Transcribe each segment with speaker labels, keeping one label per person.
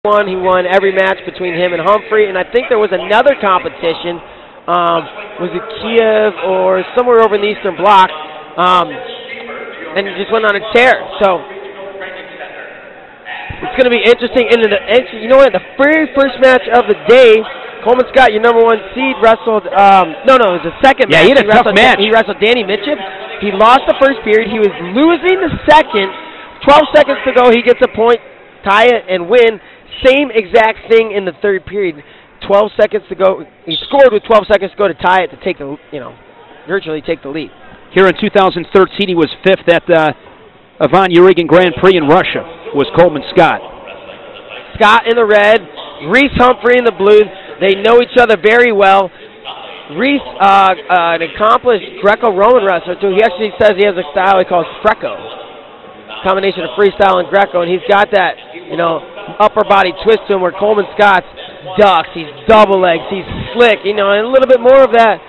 Speaker 1: He won every match between him and Humphrey, and I think there was another competition, was it Kiev or somewhere over in the Eastern Bloc, and he just went on a tear. So it's going to be interesting. And you know what? The very first match of the day, Coleman Scott, your #1 seed, wrestled. No, it was the second match.
Speaker 2: Yeah, he had a tough match.
Speaker 1: He wrestled Danny Mitchell. He lost the first period. He was losing the second. 12 seconds to go. He gets a point, tie it, and win. Same exact thing in the third period. 12 seconds to go. He scored with 12 seconds to go to tie it to take the, virtually take the lead.
Speaker 2: Here in 2013, he was 5th at the Ivan Urigan Grand Prix in Russia. Was Coleman Scott.
Speaker 1: Scott in the red, Reece Humphrey in the blue. They know each other very well. Reece, an accomplished Greco-Roman wrestler too. He actually says he has a style he calls Freco. Combination of freestyle and Greco, and he's got that, upper body twist to him where Coleman Scott's ducks, he's double legs, he's slick, and a little bit more of that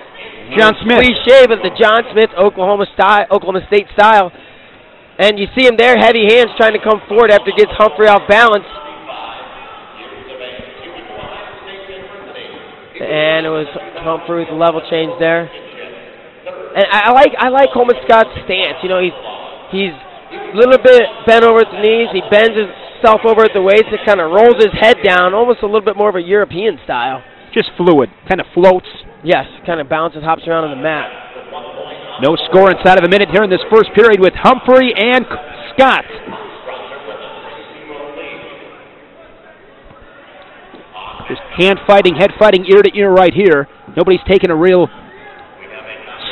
Speaker 2: John Smith
Speaker 1: cliche, but the John Smith Oklahoma State style. And you see him there, heavy hands trying to come forward after he gets Humphrey off balance. And it was Humphrey with a level change there. And I like Coleman Scott's stance. He's a little bit bent over at the knees. He bends himself over at the waist and kind of rolls his head down, almost a little bit more of a European style.
Speaker 2: Just fluid, kind of floats.
Speaker 1: Yes, kind of bounces, hops around on the mat.
Speaker 2: No score inside of a minute here in this first period with Humphrey and Scott. Just hand fighting, head fighting, ear to ear right here. Nobody's taking a real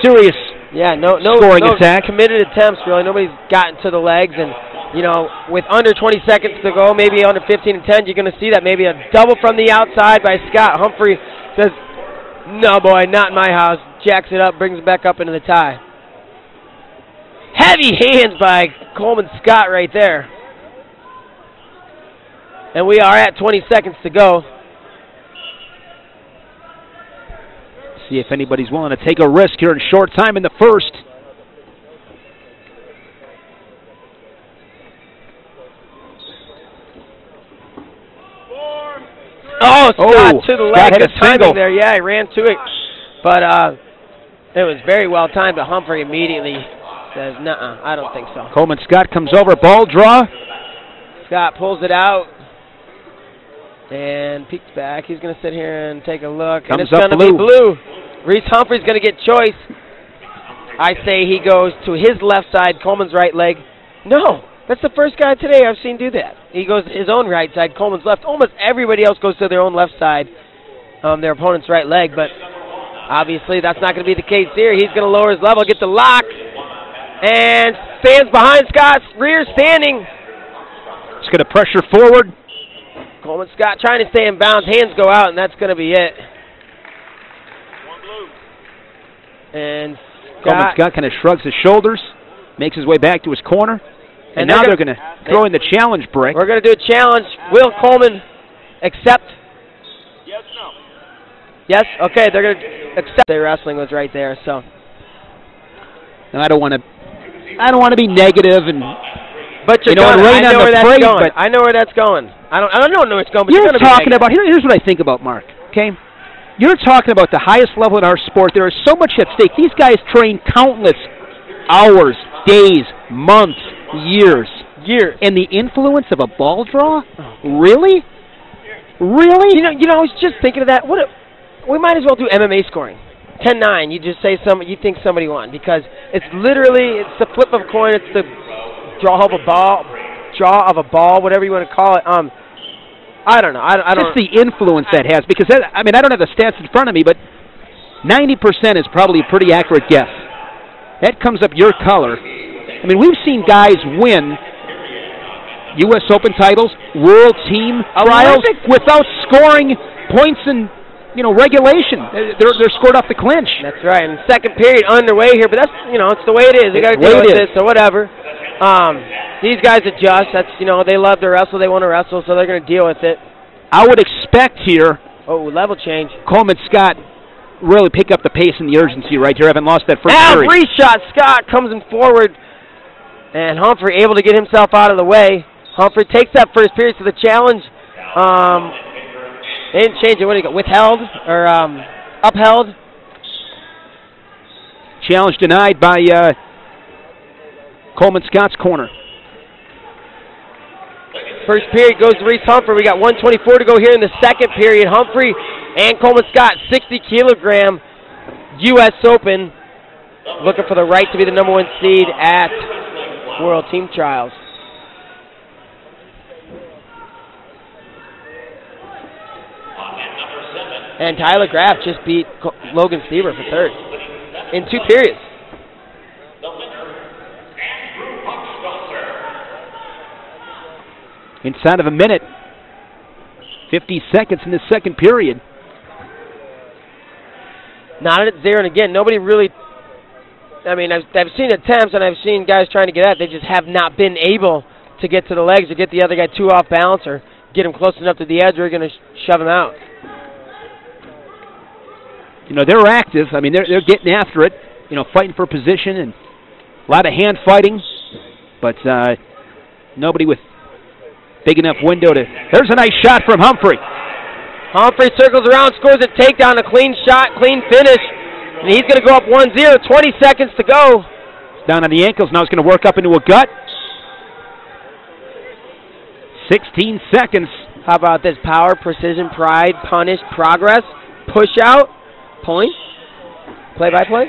Speaker 2: serious scoring attack.
Speaker 1: Committed attempts, really. Nobody's gotten to the legs, and with under 20 seconds to go, maybe under 15 and 10, you're going to see that. Maybe a double from the outside by Scott. Humphrey says, "No, boy, not in my house." Jacks it up, brings it back up into the tie. Heavy hands by Coleman Scott right there. And we are at 20 seconds to go.
Speaker 2: See if anybody's willing to take a risk here in short time in the first.
Speaker 1: Oh, Scott to the leg.
Speaker 2: Hit a single
Speaker 1: there. Yeah, he ran to it. But it was very well timed, but Humphrey immediately says, "Nuh-uh, I don't think so."
Speaker 2: Coleman Scott comes over, ball draw.
Speaker 1: Scott pulls it out and peeks back. He's going to sit here and take a look. And it's going to be blue. Reece Humphrey's going to get choice. I say he goes to his left side, Coleman's right leg. No, that's the first guy today I've seen do that. He goes to his own right side, Coleman's left. Almost everybody else goes to their own left side, their opponent's right leg. But obviously that's not going to be the case here. He's going to lower his level, get the lock, and stands behind Scott's rear standing.
Speaker 2: He's going to pressure forward.
Speaker 1: Coleman Scott trying to stay in bounds. Hands go out, and that's going to be it. And
Speaker 2: Coleman Scott kind of shrugs his shoulders, makes his way back to his corner, and now they're going to throw in the challenge break.
Speaker 1: We're going to do a challenge. Will Coleman accept?
Speaker 3: Yes, no.
Speaker 1: Yes? Okay, they're going to accept. Their wrestling was right there, so.
Speaker 2: And I don't want to be negative and
Speaker 1: but I know where that's going.
Speaker 2: But
Speaker 1: I know where that's going. I don't know where it's going. But
Speaker 2: you're talking about here's what I think about, Mark. Okay, you're talking about the highest level in our sport. There is so much at stake. These guys train countless hours, days, months, years. And the influence of a ball draw? Really? Really?
Speaker 1: I was just thinking of that. We might as well do MMA scoring. 10-9. You just say you think somebody won, because it's the flip of a coin. It's the draw of a ball, whatever you want to call it. I don't know. I don't.
Speaker 2: Just the influence that has, because I don't have the stats in front of me, but 90% is probably a pretty accurate guess. That comes up your color. I mean, we've seen guys win U.S. Open titles, World Team trials without scoring points in regulation. They're scored off the clinch.
Speaker 1: That's right. And second period underway here, but that's it's the way it is. They got to deal with it, so whatever. These guys adjust. That's they love to wrestle. They want to wrestle, so they're going to deal with it.
Speaker 2: I would expect here.
Speaker 1: Oh, level change.
Speaker 2: Coleman Scott really pick up the pace and the urgency right here. Haven't lost that first period.
Speaker 1: Now free-shot. Scott comes in forward, and Humphrey able to get himself out of the way. Humphrey takes that first period, so the challenge They didn't change it. What do you got? Withheld or upheld?
Speaker 2: Challenge denied by Coleman Scott's corner.
Speaker 1: First period goes to Reece Humphrey. We got 1:24 to go here in the second period. Humphrey and Coleman Scott, 60-kilogram U.S. Open, looking for the right to be the #1 seed at World Team Trials. And Tyler Graff just beat Logan Stever for third in 2 periods.
Speaker 2: Inside of a minute, 50 seconds in the second period.
Speaker 1: Not at 0, and again, nobody really, I mean, I've seen attempts and I've seen guys trying to get at it. They just have not been able to get to the legs or get the other guy too off balance or get him close enough to the edge or they're going to shove him out.
Speaker 2: You know, they're active. I mean, they're getting after it, you know, fighting for position and a lot of hand fighting, but nobody with big enough window to... There's a nice shot from Humphrey.
Speaker 1: Humphrey circles around, scores a takedown, a clean shot, clean finish, and he's going to go up 1-0, 20 seconds to go.
Speaker 2: Down on the ankles, now he's going to work up into a gut. 16 seconds.
Speaker 1: How about this? Power, precision, pride, punish, progress, push out, point, play-by-play,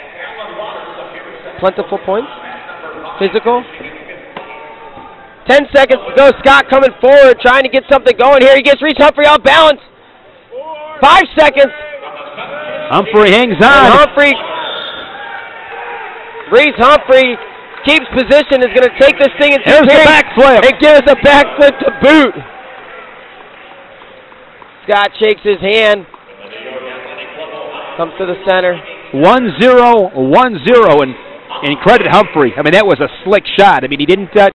Speaker 1: plentiful points, physical. 10 seconds to go. Scott coming forward, trying to get something going here. He gets Reece Humphrey off balance. 5 seconds.
Speaker 2: Humphrey hangs on.
Speaker 1: Reece Humphrey keeps position, is going to take this thing in 2
Speaker 2: There's the backflip.
Speaker 1: And give us a backflip to boot. Scott shakes his hand. Comes to the center.
Speaker 2: 1-0, 1-0, and credit Humphrey. I mean, that was a slick shot. I mean, he didn't